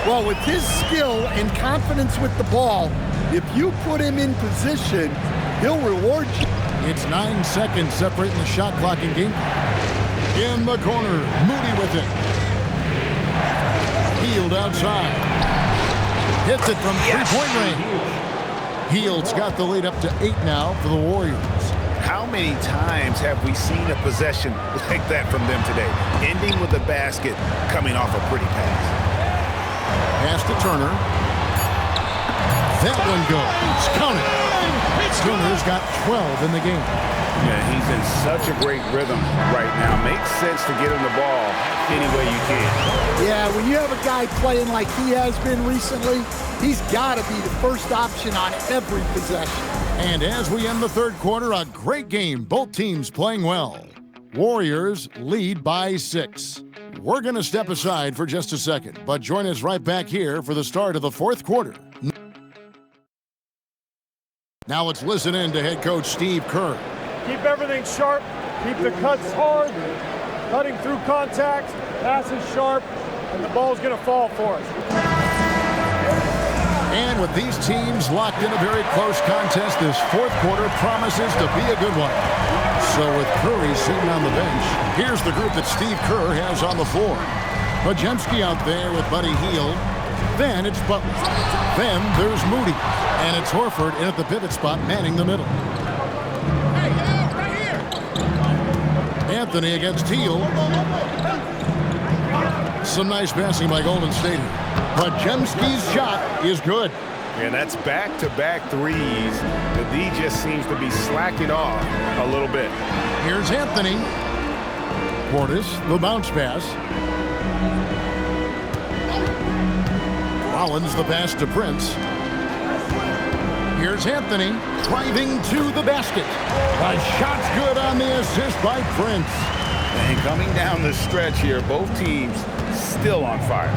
Well, with his skill and confidence with the ball, if you put him in position, he'll reward you. It's 9 seconds separating the shot clock and game. In the corner, Moody with it. Hield outside. Hits it from three-point range. Hield's got the lead up to 8 now for the Warriors. How many times have we seen a possession like that from them today, ending with a basket coming off a pretty pass? Pass to Turner. That one goes. Count it. Turner's got 12 in the game. Yeah, he's in such a great rhythm right now. Makes sense to get him the ball any way you can. Yeah, when you have a guy playing like he has been recently, he's got to be the first option on every possession. And as we end the third quarter, a great game. Both teams playing well. Warriors lead by 6. We're going to step aside for just a second, but join us right back here for the start of the fourth quarter. Now let's listen in to head coach Steve Kerr. Keep everything sharp. Keep the cuts hard. Cutting through contact. Passes sharp. And the ball's going to fall for us. And with these teams locked in a very close contest, this fourth quarter promises to be a good one. So with Curry sitting on the bench, here's the group that Steve Kerr has on the floor. Pajemski out there with Buddy Hield. Then it's Butler. Then there's Moody. And it's Horford in at the pivot spot, manning the middle. Anthony against Hield. Some nice passing by Golden State. Pajemski's shot is good. And that's back-to-back threes. The D just seems to be slacking off a little bit. Here's Anthony. Portis, the bounce pass. Rollins, the pass to Prince. Here's Anthony, driving to the basket. The shot's good on the assist by Prince. And coming down the stretch here, both teams still on fire.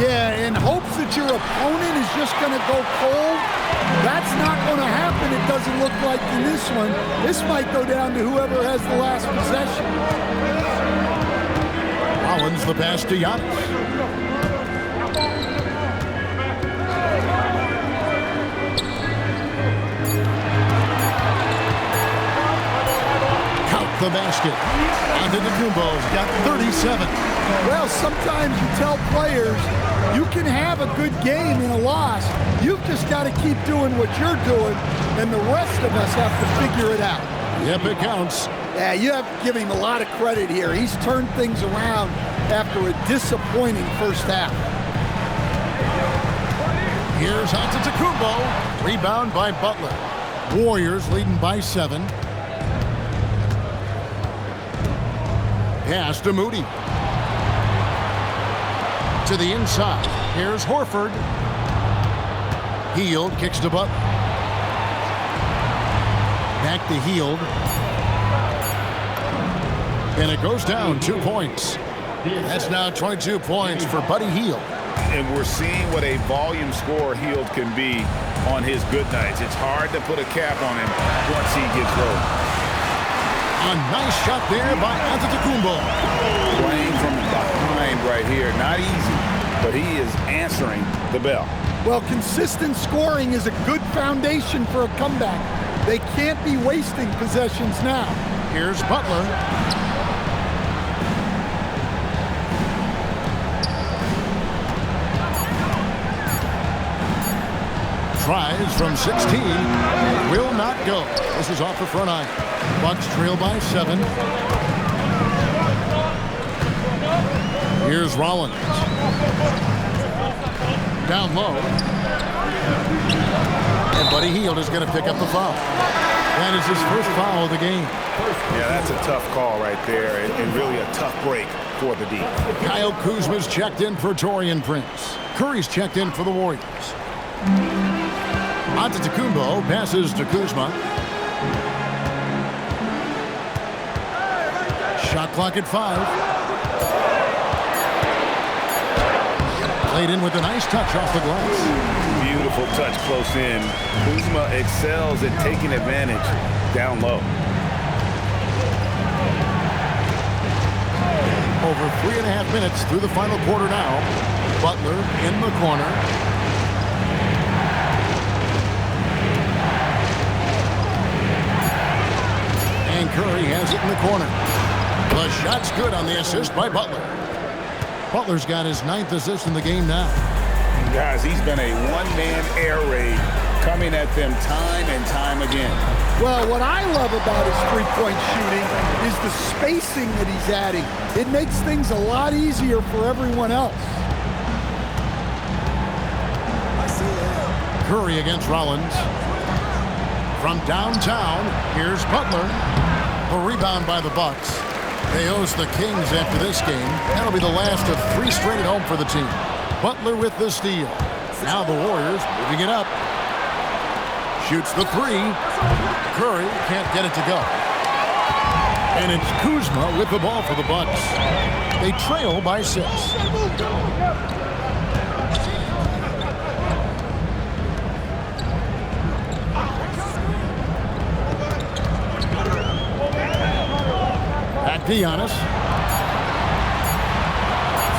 Yeah, in hopes that your opponent is just going to go cold. That's not going to happen, it doesn't look like in this one. This might go down to whoever has the last possession. Rollins, the pass to Giannis. the basket. Antetokounmpo's got 37. Well, sometimes you tell players you can have a good game in a loss. You've just got to keep doing what you're doing, and the rest of us have to figure it out. Yep, it counts. Yeah, you have to give him a lot of credit here. He's turned things around after a disappointing first half. Here's Antetokounmpo. Rebound by Butler. Warriors leading by 7. Pass to Moody. To the inside. Here's Horford. Hield kicks to Butler. Back to Hield. And it goes down 2 points. That's now 22 points for Buddy Hield. And we're seeing what a volume scorer Hield can be on his good nights. It's hard to put a cap on him once he gets rolling. A nice shot there by Antetokounmpo. Playing from behind right here. Not easy, but he is answering the bell. Well, consistent scoring is a good foundation for a comeback. They can't be wasting possessions now. Here's Butler. Tries from 16. Will not go. This is off the front iron. Bucks trail by 7. Here's Rollins. Down low. And Buddy Hield is going to pick up the foul. That is his first foul of the game. Yeah, that's a tough call right there, and really a tough break for the D. Kyle Kuzma's checked in for Taurean Prince. Curry's checked in for the Warriors. Antetokounmpo passes to Kuzma. Shot clock at 5. Played in with a nice touch off the glass. Beautiful touch close in. Kuzma excels at taking advantage down low. Over 3.5 minutes through the final quarter now. Butler in the corner. And Curry has it in the corner. The shot's good on the assist by Butler. Butler's got his 9th assist in the game now. Guys, he's been a one-man air raid coming at them time and time again. Well, what I love about his three-point shooting is the spacing that he's adding. It makes things a lot easier for everyone else. Curry against Rollins. From downtown, here's Butler. A rebound by the Bucks. They host the Kings after this game. That'll be the last of 3 straight at home for the team. Butler with the steal. Now the Warriors moving it up. Shoots the 3. Curry can't get it to go. And it's Kuzma with the ball for the Bucks. They trail by 6. Back to Giannis.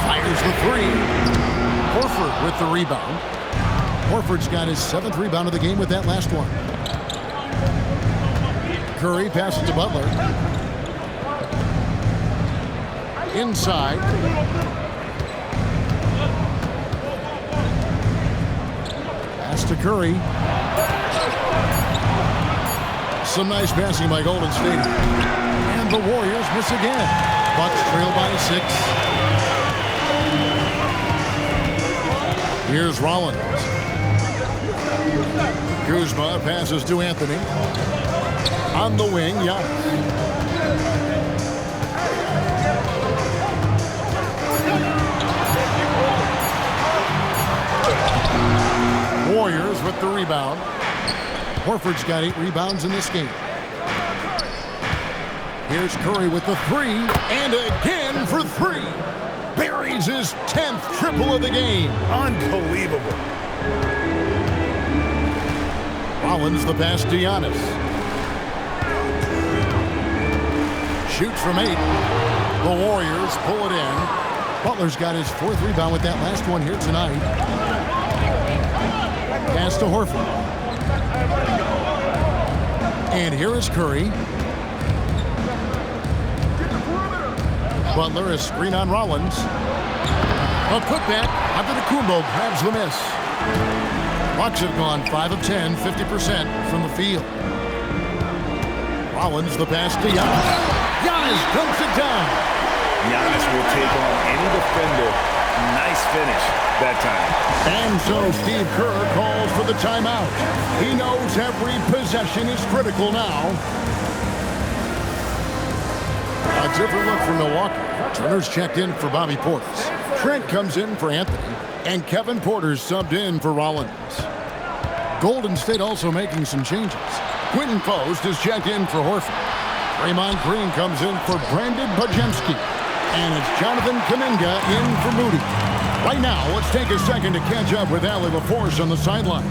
Fires the 3. Horford with the rebound. Horford's got his 7th rebound of the game with that last one. Curry passes to Butler. Inside. Pass to Curry. Some nice passing by Golden State. And the Warriors miss again. Bucks trail by 6. Here's Rollins. Kuzma passes to Anthony. On the wing, Giannis. Warriors with the rebound. Horford's got 8 rebounds in this game. Here's Curry with the 3, and again for 3. Buries his 10th triple of the game. Unbelievable. Rollins the pass to Giannis. Shoots from 8. The Warriors pull it in. Butler's got his 4th rebound with that last one here tonight. Pass to Horford. And here is Curry. Butler is screen on Rollins. A putback. Antetokounmpo grabs the miss. Bucks have gone 5 of 10, 50% from the field. Rollins the pass to Giannis. Giannis dumps it down. Giannis will take on any defender. Nice finish that time. And so Steve Kerr calls for the timeout. He knows every possession is critical now. A different look for Milwaukee. Turner's checked in for Bobby Portis. Trent comes in for Anthony. And Kevin Porter's subbed in for Rollins. Golden State also making some changes. Quentin Post is checked in for Horford. Draymond Green comes in for Brandon Bajemski. And it's Jonathan Kuminga in for Moody. Right now, let's take a second to catch up with Allie LaForce on the sidelines.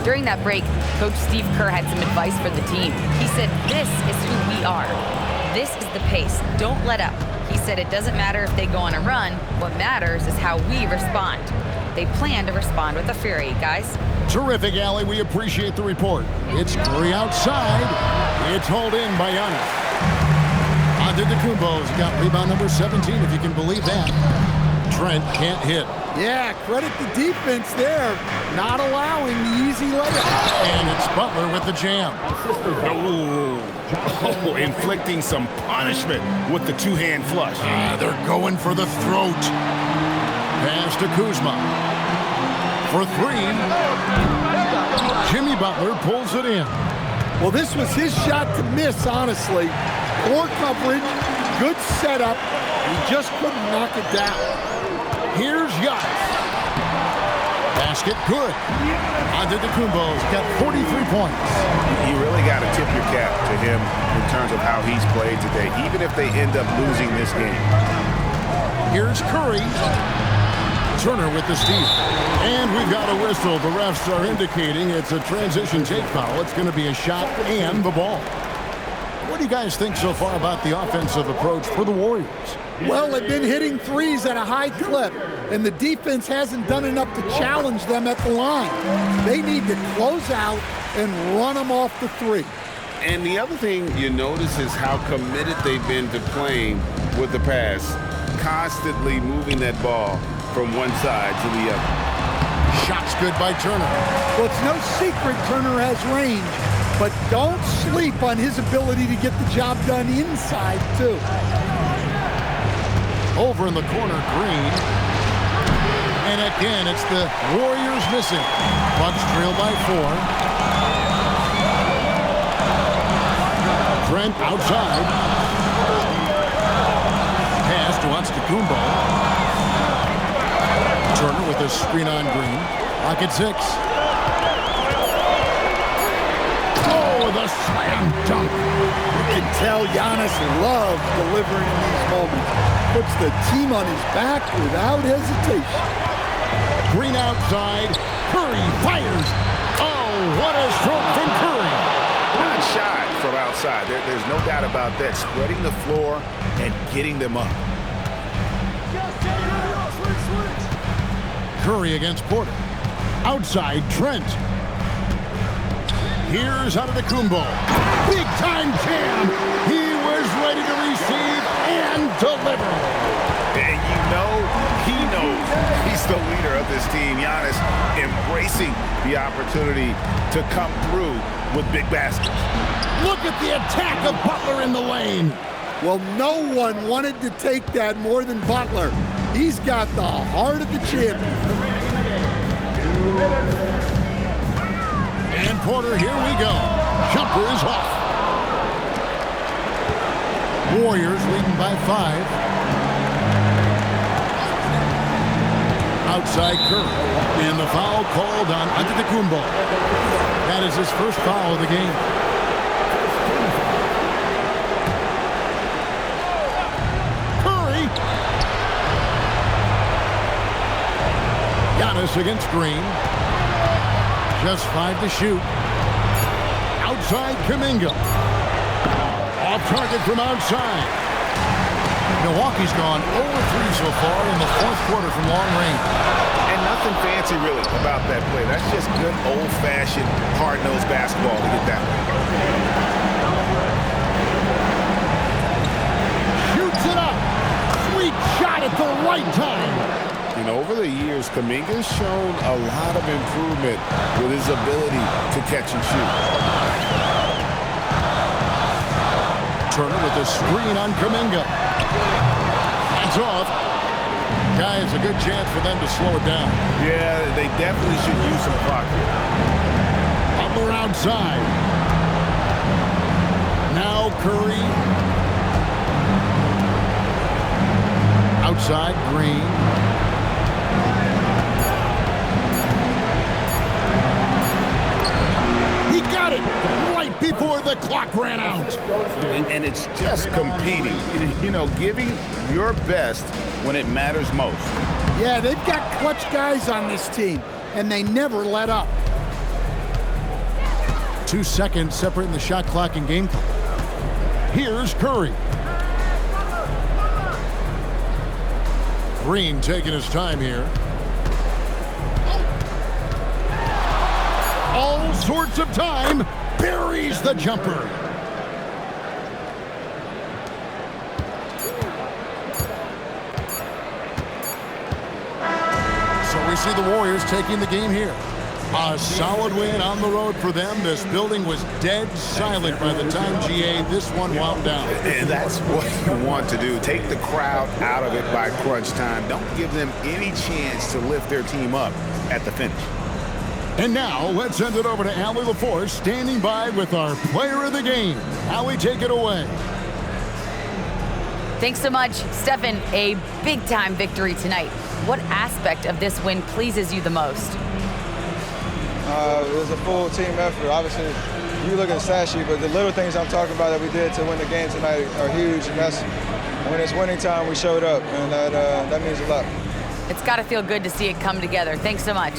During that break, Coach Steve Kerr had some advice for the team. He said, this is who we are. This is the pace. Don't let up. He said it doesn't matter if they go on a run. What matters is how we respond. They plan to respond with a fury, guys. Terrific, Allie. We appreciate the report. It's Curry outside. It's hauled in by Giannis. Antetokounmpo's got rebound number 17, if you can believe that. Trent can't hit. Yeah, credit the defense there. Not allowing the easy layup. And it's Butler with the jam. Oh, inflicting some punishment with the two-hand flush. They're going for the throat. Pass to Kuzma. For three. Jimmy Butler pulls it in. Well, this was his shot to miss, honestly. Poor coverage, good setup. He just couldn't knock it down. Here's Giannis. Basket good. Antetokounmpo's got 43 points. You really got to tip your cap to him in terms of how he's played today, even if they end up losing this game. Here's Curry. Turner with the steal. And we've got a whistle. The refs are indicating it's a transition take foul. It's going to be a shot and the ball. What do you guys think so far about the offensive approach for the Warriors? Well, they've been hitting threes at a high clip, and the defense hasn't done enough to challenge them at the line. They need to close out and run them off the three. And the other thing you notice is how committed they've been to playing with the pass, constantly moving that ball from one side to the other. Shot's good by Turner. Well, it's no secret Turner has range, but don't sleep on his ability to get the job done inside, too. Over in the corner, Green. And again, it's the Warriors missing. Bucks trail by 4. Trent outside. Pass to Antetokounmpo. Turner with a screen on Green. Pocket 6. Oh, the slam dunk. You can tell Giannis loves delivering in these moments. Puts the team on his back without hesitation. Green outside. Curry fires. Oh, what a stroke from Curry. Not shy from outside. There's no doubt about that. Spreading the floor and getting them up. Curry against Porter. Outside, Trent. Here's Antetokounmpo. Big time jam. He was ready to receive and deliver. And you know, he knows he's the leader of this team. Giannis embracing the opportunity to come through with big baskets. Look at the attack of Butler in the lane. Well, no one wanted to take that more than Butler. He's got the heart of the champion. And Porter, here we go. Jumper is off. Warriors leading by 5. Outside Curry. And the foul called on Antetokounmpo. That is his first foul of the game. Curry. Giannis against Green. Just 5 to shoot. Outside Kuminga. Off target from outside. Milwaukee's gone 0-3 so far in the 4th quarter from long range. And nothing fancy really about that play. That's just good old-fashioned hard-nosed basketball to get that one. Shoots it up. years, Kuminga's shown a lot of improvement with his ability to catch and shoot. Turner with a screen on Kuminga. Hands off. Guys, a good chance for them to slow it down. Yeah, they definitely should use some clock here. Butler outside. Now Curry. Outside, Green. He got it right before the clock ran out. And it's just competing. You know, giving your best when it matters most. Yeah, they've got clutch guys on this team, and they never let up. 2 seconds separating the shot clock and game clock. Here's Curry. Green taking his time here. All sorts of time. Buries the jumper. So we see the Warriors taking the game here. A solid win on the road for them. This building was dead silent by the time, GA, this one wound down. And that's what you want to do. Take the crowd out of it by crunch time. Don't give them any chance to lift their team up at the finish. And now, let's send it over to Allie LaForce, standing by with our player of the game. Allie, take it away. Thanks so much, Stephen. A big-time victory tonight. What aspect of this win pleases you the most? It was a full team effort. Obviously, you look at the stat sheet, but the little things I'm talking about that we did to win the game tonight are huge. And that's when it's winning time, we showed up, and that means a lot. It's got to feel good to see it come together. Thanks so much.